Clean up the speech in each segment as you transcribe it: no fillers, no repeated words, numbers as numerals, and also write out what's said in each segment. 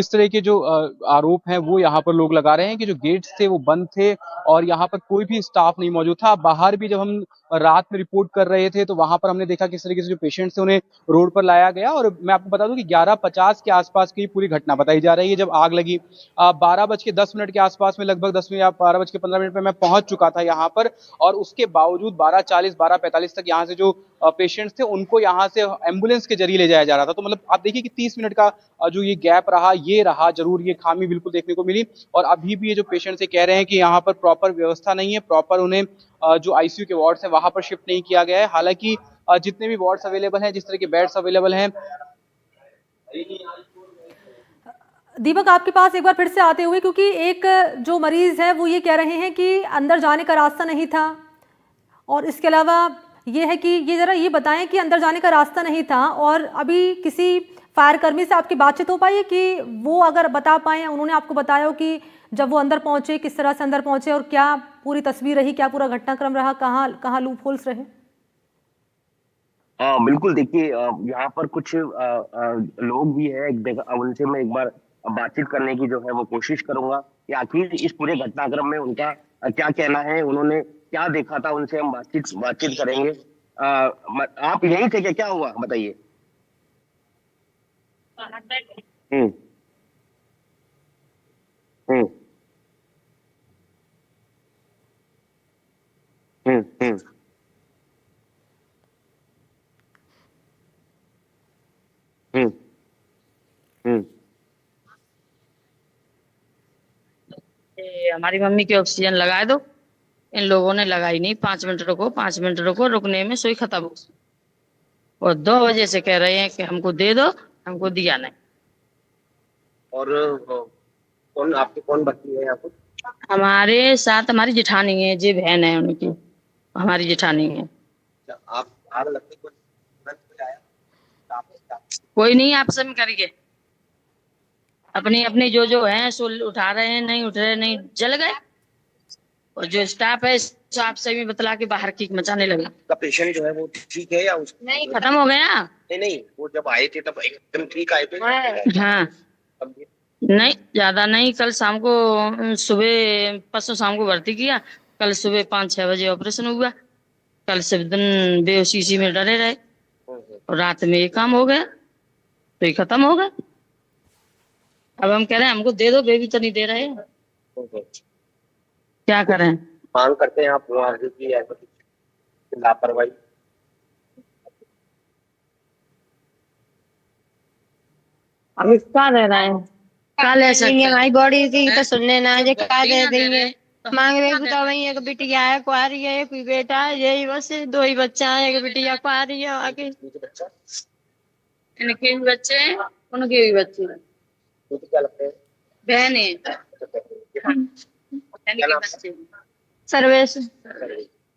इस तरह के जो आरोप हैं वो यहाँ पर लोग लगा रहे हैं कि जो गेट्स थे वो बंद थे और यहाँ पर कोई भी स्टाफ नहीं मौजूद था। बाहर भी जब हम रात में रिपोर्ट कर रहे थे तो वहां पर हमने देखा किस तरीके से जो पेशेंट्स थे उन्हें रोड पर लाया गया। और मैं आपको बता दूं कि 11:50 के आसपास की पूरी घटना बताई जा रही है जब आग लगी। 12:10 के आसपास में, लगभग 10 या 12:15 में मैं पहुंच चुका था यहाँ पर। और उसके बावजूद 12:40 12:45 तक यहाँ से जो पेशेंट्स थे उनको यहाँ से एम्बुलेंस के जरिए ले जाया जा रहा था। तो मतलब आप देखिए कि 30 मिनट का जो ये गैप रहा, ये रहा जरूर, ये खामी बिल्कुल देखने को मिली। और अभी भी ये जो पेशेंट्स कह रहे हैं कि यहाँ पर प्रॉपर व्यवस्था नहीं है, प्रॉपर उन्हें जो आईसीयू के वार्ड्स हैं वहां पर शिफ्ट नहीं किया गया है। हालांकि जितने भी वार्ड्स अवेलेबल हैं, जिस तरह के बेड्स अवेलेबल हैं। दीपक, आपके पास एक बार फिर से आते हुए, क्योंकि एक जो मरीज है वो ये कह रहे हैं कि अंदर जाने का रास्ता नहीं था, और इसके अलावा ये है कि ये ज़रा ये बताएं कि अंदर जाने का रास्ता नहीं था, और अभी किसी फायर कर्मी से आपकी बातचीत हो पाई है कि वो अगर बता पाए, उन्होंने आपको बताया हो कि जब वो अंदर पहुंचे किस तरह से अंदर पहुंचे और क्या पूरी तस्वीर रही, क्या पूरा घटनाक्रम रहा, कहाँ कहाँ लूप होल्स रहे? हाँ बिल्कुल, देखिए यहाँ पर कुछ लोग भी है, एक जगह उनसे मैं एक बार बातचीत करने की जो है वो कोशिश करूंगा कि आखिर इस पूरे घटनाक्रम में उनका क्या कहना है, उन्होंने क्या देखा था, उनसे हम बातचीत बातचीत करेंगे। आप यहीं थे क्या हुआ बताइए। हम्म। हम्म। हम्म। हम्म। हम्म। हम्म। हमारी मम्मी की ऑक्सीजन लगा दो। इन लोगों ने लगाई नहीं। 5 मिनट रुको, 5 मिनट रुको, रुकने में सुई खत्म हो। और 2 बजे से कह रहे हैं कि हमको दे दो, हमको दिया नहीं। और कौन आपके कौन बच्ची है यहाँ पर? हमारे साथ हमारी जेठानी है, जी बहन है उनकी, हमारी जेठानी है। आप आग लगते कोई तुरंत कोई आया? कोई नहीं, आप सब करिए अपनी अपनी जो है सो उठा रहे हैं, नहीं उठ रहे, नहीं जल गए। और जो स्टाफ है स्टाफ से भी बतला के बाहर की मचाने लगा। का पेशेंट जो है वो ठीक है या उस नहीं, खत्म हो गया। नहीं नहीं, वो जब आए थे तब एकदम ठीक आए थे। हाँ, अब नहीं ज्यादा नहीं। कल शाम को, सुबह परसों शाम को भर्ती किया। कल सुबह 5-6 बजे ऑपरेशन हुआ। कल से दिन बेहोशी सी में डरे रहे, और रात में ये काम हो गया तो ये खत्म हो गया। अब हम कह रहे हैं हमको दे दो, बेबी तो नहीं दे रहे हैं। क्या करें? मांग करते हैं आप मुआवजे की, ऐसा कुछ लापरवाही? अब इसका दे रहे हैं, क्या ले सकते हैं? हमारी बॉडी की तो सुनने ना जे का दे देंगे। तो मांग रहे क्या दे तो वही एक बिटिया है, कुआरी है, कोई बेटा है, यही बस 2 ही बच्चा है, एक बिटिया कुआरी है आगे। इनके भी बच्चे हैं, उनके भी बच्चे हैं, मुझे क्या लगता है? बहन है। बहन के बच्चे हैं। सर्वेश।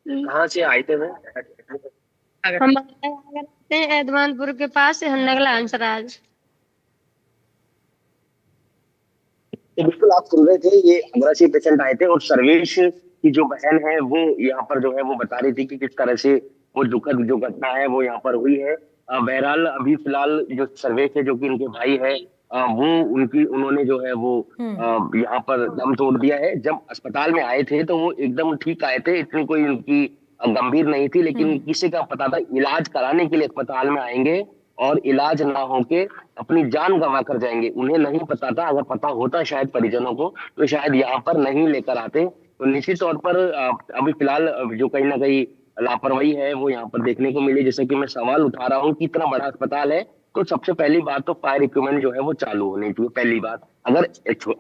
कहाँ से आए थे वो? हम रहते हैं एदमानपुर के पास, नगला हंसराज। तो बिल्कुल आप सुन रहे थे, ये 15 पेशेंट आए थे और सर्वेश की जो बहन है वो यहाँ पर जो है वो बता रही थी कि किस तरह से वो दुखद जो घटना है वो यहाँ पर हुई है। बहरहाल अभी फिलहाल जो सर्वेश है जो कि इनके भाई है, वो उन्होंने जो है वो यहाँ पर दम तोड़ दिया है। जब अस्पताल में आए थे तो वो एकदम ठीक आए थे, इतनी कोई उनकी गंभीर नहीं थी, लेकिन किसी का पता था इलाज कराने के लिए अस्पताल में आएंगे और इलाज ना होके अपनी जान गंवा कर जाएंगे। उन्हें नहीं पता था, अगर पता होता शायद परिजनों को तो शायद यहाँ पर नहीं लेकर आते। तो निश्चित तौर पर अभी फिलहाल जो कहीं ना कहीं लापरवाही है वो यहाँ पर देखने को मिली। जैसे कि मैं सवाल उठा रहा हूँ कि इतना बड़ा अस्पताल है तो सबसे पहली बात तो फायर इक्विपमेंट जो है वो चालू होनी चाहिए। पहली बात, अगर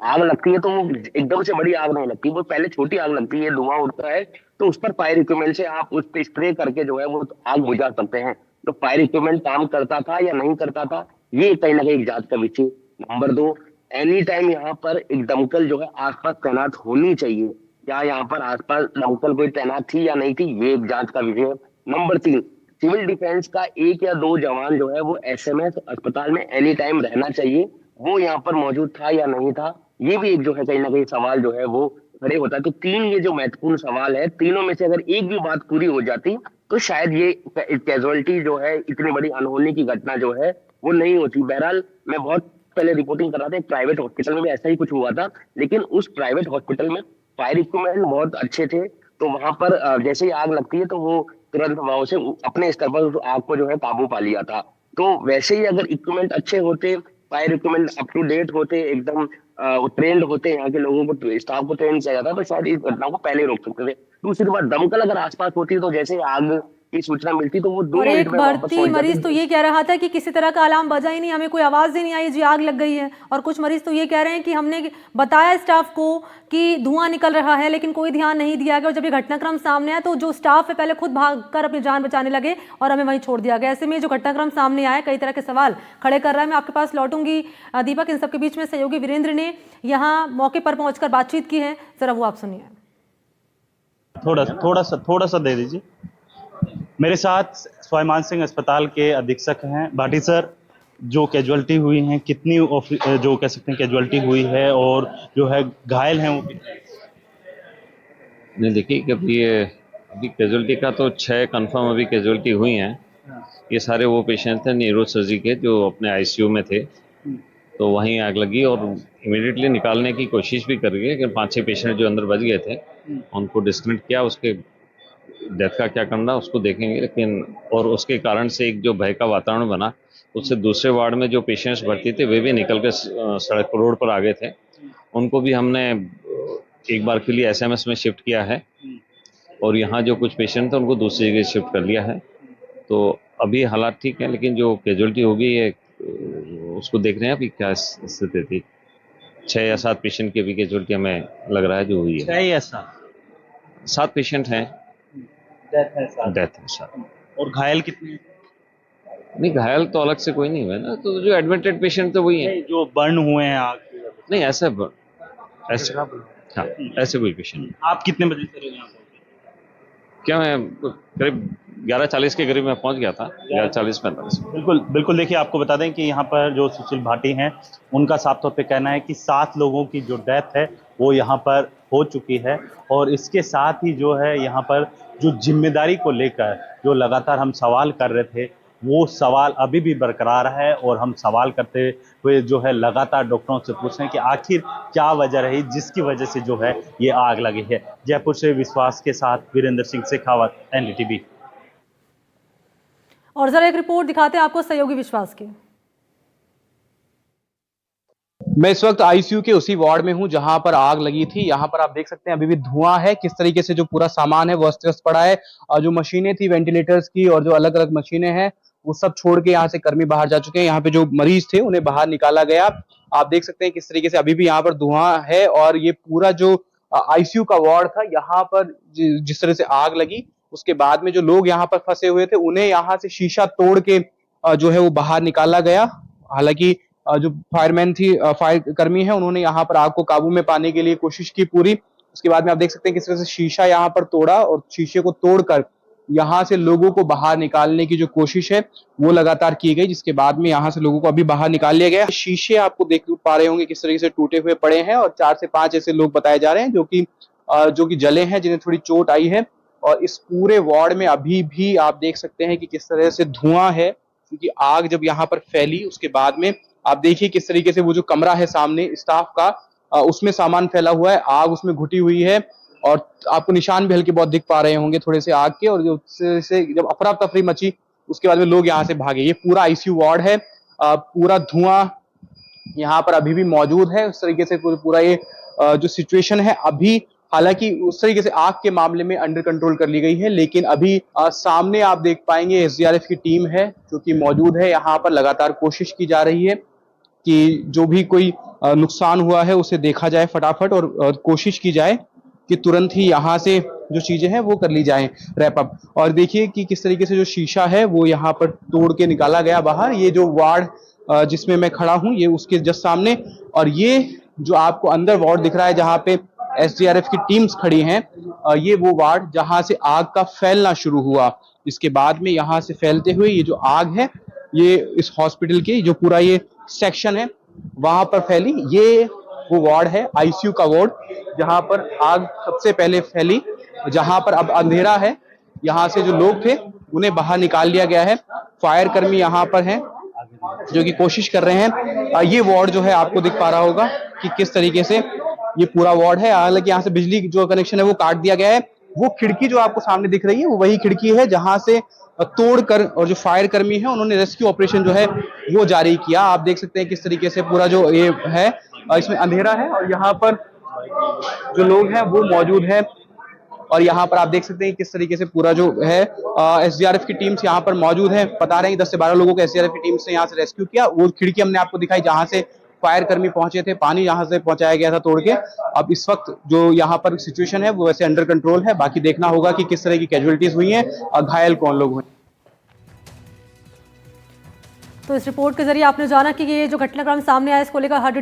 आग लगती है तो वो एकदम से बड़ी आग नहीं लगती, वो पहले छोटी आग लगती है, धुआं उठता है तो उस पर फायर इक्विपमेंट से आप उस पर स्प्रे करके जो है वो आग बुझा सकते हैं। तो फायर इक्विपमेंट काम करता था या नहीं करता था, ये कहीं ना कहीं एक जांच का विषय। नंबर 2, एनी टाइम यहाँ पर एक दमकल जो है आसपास तैनात होनी चाहिए। क्या यहाँ पर आसपास दमकल कोई तैनात थी या नहीं थी, ये एक जांच का विषय है। नंबर 3, सिविल डिफेंस का 1 या 2 जवान जो है वो एसएमएस अस्पताल में एनी टाइम रहना चाहिए, वो यहाँ पर मौजूद था या नहीं था, ये भी एक जो है कहीं ना कहीं सवाल जो है वो खड़े होता है। तो 3 ये जो महत्वपूर्ण सवाल है, तीनों में से अगर एक भी बात पूरी हो जाती तो शायद ये कैजुअलिटी जो है, इतनी बड़ी अनहोनी की घटना जो है वो नहीं होती। बहरहाल मैं बहुत पहले रिपोर्टिंग कर रहा था, एक प्राइवेट हॉस्पिटल में भी ऐसा ही कुछ हुआ था, लेकिन उस प्राइवेट हॉस्पिटल में फायर इक्विपमेंट बहुत अच्छे थे। तो वहां पर जैसे ही आग लगती है तो वो तुरंत वहां से अपने स्तर पर उस आग को जो है काबू पा लिया था। तो वैसे ही अगर इक्विपमेंट अच्छे होते, fire equipment up to date होते, एकदम ट्रेंड होते, यहाँ के लोगों को, स्टाफ को ट्रेन किया जाता, तो शायद इस घटना को पहले रोक सकते थे। दूसरी बात, दमकल अगर आसपास होती तो जैसे आग की सूचना मिलती तो वो 2 और मिनट एक में वापस भर्ती पहुंच मरीज तो जाती। ये कह रहा था कि किसी तरह का अलार्म बजा ही नहीं, हमें कोई आवाज़ ही नहीं आई जी आग लग गई है। और कुछ मरीज तो ये कह रहे हैं कि हमने बताया स्टाफ को कि धुआं निकल रहा है, लेकिन कोई ध्यान नहीं दिया गया। और जब ये घटनाक्रम सामने आया तो जो स्टाफ है पहले खुद भागकर अपनी जान बचाने लगे और हमें वहीं छोड़ दिया गया। ऐसे में जो घटनाक्रम सामने आया कई तरह के सवाल खड़े कर रहा है। मैं आपके पास लौटूंगी दीपक। इन सबके बीच में सहयोगी वीरेंद्र ने यहाँ मौके पर पहुंचकर बातचीत की है, जरा वो आप सुनिए। थोड़ा सा दे दीजिए। मेरे साथ स्वाभिमान सिंह अस्पताल के अधीक्षक हैं भाटी सर। जो कैजुअलिटी हुई हैं, कितनी जो कह सकते हैं कैजुअलिटी हुई है, और जो है घायल हैं वो कितने? नहीं, देखिए कि अभी कैजुअलिटी का तो 6 कंफर्म अभी कैजुअलिटी हुई हैं। ये सारे वो पेशेंट थे न्यूरो सर्जरी के जो अपने आईसीयू में थे, तो वहीं आग लगी और इमीडिएटली निकालने की कोशिश भी कर गए, लेकिन 5-6 पेशेंट जो अंदर बच गए थे उनको डिस्कनेक्ट किया। उसके डेथ का क्या करना उसको देखेंगे, लेकिन और उसके कारण से एक जो भय का वातावरण बना, उससे दूसरे वार्ड में जो पेशेंट्स भर्ती थे वे भी निकल के सड़क रोड पर आ गए थे। उनको भी हमने एक बार के लिए एसएमएस में शिफ्ट किया है, और यहाँ जो कुछ पेशेंट थे उनको दूसरी जगह शिफ्ट कर लिया है। तो अभी हालात ठीक है, लेकिन जो कैजुअलिटी होगी ये उसको देख रहे हैं अभी क्या स्थिति थी। 6 या 7 पेशेंट की अभी कैजुअलिटी हमें लग रहा है जो हुई है। 6 या 7 पेशेंट हैं, डेथ है 7। और घायल कितने? नहीं, घायल तो अलग से कोई नहीं हुआ ना, तो जो एडमिटेड पेशेंट तो वही है। जो बर्न हुए हैं आग की? नहीं, ऐसे हाँ, ऐसे कोई पेशेंट नहीं। आप कितने बजे से यहाँ पहुंचे? क्या मैं करीब 11:40 के करीब मैं पहुंच गया था, 11:40-45। बिल्कुल। देखिए, आपको बता दें कि यहाँ पर जो सुशील भाटी हैं उनका साफ तौर पे कहना है कि 7 लोगों की जो डेथ है वो यहाँ पर हो चुकी है। और इसके साथ ही जो है यहाँ पर जो जिम्मेदारी को लेकर जो लगातार हम सवाल कर रहे थे, वो सवाल अभी भी बरकरार है। और हम सवाल करते हुए जो है लगातार डॉक्टरों से पूछ रहे हैं कि आखिर क्या वजह रही जिसकी वजह से जो है ये आग लगी है। जयपुर से विश्वास के साथ वीरेंद्र सिंह शेखावत, एनडीटीवी। और जरा एक रिपोर्ट दिखाते हैं आपको सहयोगी विश्वास की। मैं इस वक्त आईसीयू के उसी वार्ड में हूं जहां पर आग लगी थी। यहां पर आप देख सकते हैं अभी भी धुआं है, किस तरीके से जो पूरा सामान है वो अस्त व्यस्त पड़ा है। और जो मशीनें थी वेंटिलेटर्स की और जो अलग अलग मशीनें हैं वो सब छोड़ के यहाँ से कर्मी बाहर जा चुके हैं। यहाँ पे जो मरीज थे उन्हें बाहर निकाला गया। आप देख सकते हैं किस तरीके से अभी भी यहाँ पर धुआं है। और ये पूरा जो आईसीयू का वार्ड था, यहाँ पर जिस तरह से आग लगी उसके बाद में जो लोग यहाँ पर फंसे हुए थे उन्हें यहाँ से शीशा तोड़ के जो है वो बाहर निकाला गया। हालांकि जो फायरमैन थी, फायर कर्मी है, उन्होंने यहाँ पर आग को काबू में पाने के लिए कोशिश की पूरी। उसके बाद में आप देख सकते हैं किस तरह से शीशा यहाँ पर तोड़ा और शीशे को तोड़कर यहाँ से लोगों को बाहर निकालने की जो कोशिश है वो लगातार की गई, जिसके बाद में यहाँ से लोगों को अभी बाहर निकाल लिया गया। शीशे आपको देख पा रहे होंगे किस तरीके से टूटे हुए पड़े हैं और 4 से 5 ऐसे लोग बताए जा रहे हैं जो कि जले हैं, जिन्हें थोड़ी चोट आई है। और इस पूरे वार्ड में अभी भी आप देख सकते हैं कि किस तरह से धुआं है, क्योंकि आग जब यहाँ पर फैली उसके बाद में आप देखिए किस तरीके से वो जो कमरा है सामने स्टाफ का, उसमें सामान फैला हुआ है, आग उसमें घुटी हुई है। और आपको निशान भी हल्के बहुत दिख पा रहे होंगे थोड़े से आग के। और जब अफरा तफरी मची उसके बाद में लोग यहाँ से भागे। ये पूरा आईसीयू वार्ड है, पूरा धुआं यहाँ पर अभी भी मौजूद है। उस तरीके से पूरा ये जो सिचुएशन है अभी, हालांकि उस तरीके से आग के मामले में अंडर कंट्रोल कर ली गई है, लेकिन अभी सामने आप देख पाएंगे एसडीआरएफ की टीम है जो कि मौजूद है यहाँ पर। लगातार कोशिश की जा रही है कि जो भी कोई नुकसान हुआ है उसे देखा जाए फटाफट, और कोशिश की जाए कि तुरंत ही यहाँ से जो चीजें हैं वो कर ली जाएं, रैप अप। और देखिए कि किस तरीके से जो शीशा है वो यहाँ पर तोड़ के निकाला गया बाहर। ये जो वार्ड जिसमें मैं खड़ा हूँ ये उसके जस्ट सामने, और ये जो आपको अंदर वार्ड दिख रहा है जहाँ पे एसडीआरएफ की टीम्स खड़ी हैं, ये वो वार्ड जहां से आग का फैलना शुरू हुआ। इसके बाद में यहाँ से फैलते हुए ये जो आग है ये इस हॉस्पिटल के जो पूरा ये सेक्शन है वहां पर फैली। ये वो वार्ड है आईसीयू का वार्ड जहां पर आग सबसे पहले फैली, जहां पर अब अंधेरा है। यहाँ से जो लोग थे उन्हें बाहर निकाल लिया गया है। फायर कर्मी यहाँ पर हैं जो कि कोशिश कर रहे हैं। ये वार्ड जो है आपको दिख पा रहा होगा कि किस तरीके से ये पूरा वार्ड है। हालांकि यहाँ से बिजली जो कनेक्शन है वो काट दिया गया है। वो खिड़की जो आपको सामने दिख रही है वो वही खिड़की है जहां से तोड़कर, और जो फायर कर्मी है उन्होंने रेस्क्यू ऑपरेशन जो है वो जारी किया। आप देख सकते हैं किस तरीके से पूरा जो ये है, इसमें अंधेरा है और यहाँ पर जो लोग हैं वो मौजूद है। और यहाँ पर आप देख सकते हैं किस तरीके से पूरा जो है एसडीआरएफ की टीम्स यहाँ पर मौजूद है। बता रहे हैं 10 से 12 लोगों को एसडीआरएफ की टीम से यहाँ से रेस्क्यू किया। वो खिड़की हमने आपको दिखाई जहां से फायर कर्मी पहुंचे थे, पानी यहाँ से पहुंचाया गया था तोड़ के। अब इस वक्त जो यहाँ पर सिचुएशन है वो वैसे अंडर कंट्रोल है। बाकी देखना होगा कि किस तरह की कैजुअलिटीज हुई हैं और घायल कौन लोग हुए। तो इस रिपोर्ट के जरिए आपने जाना कि ये जो घटनाक्रम सामने आया इसको लेकर हर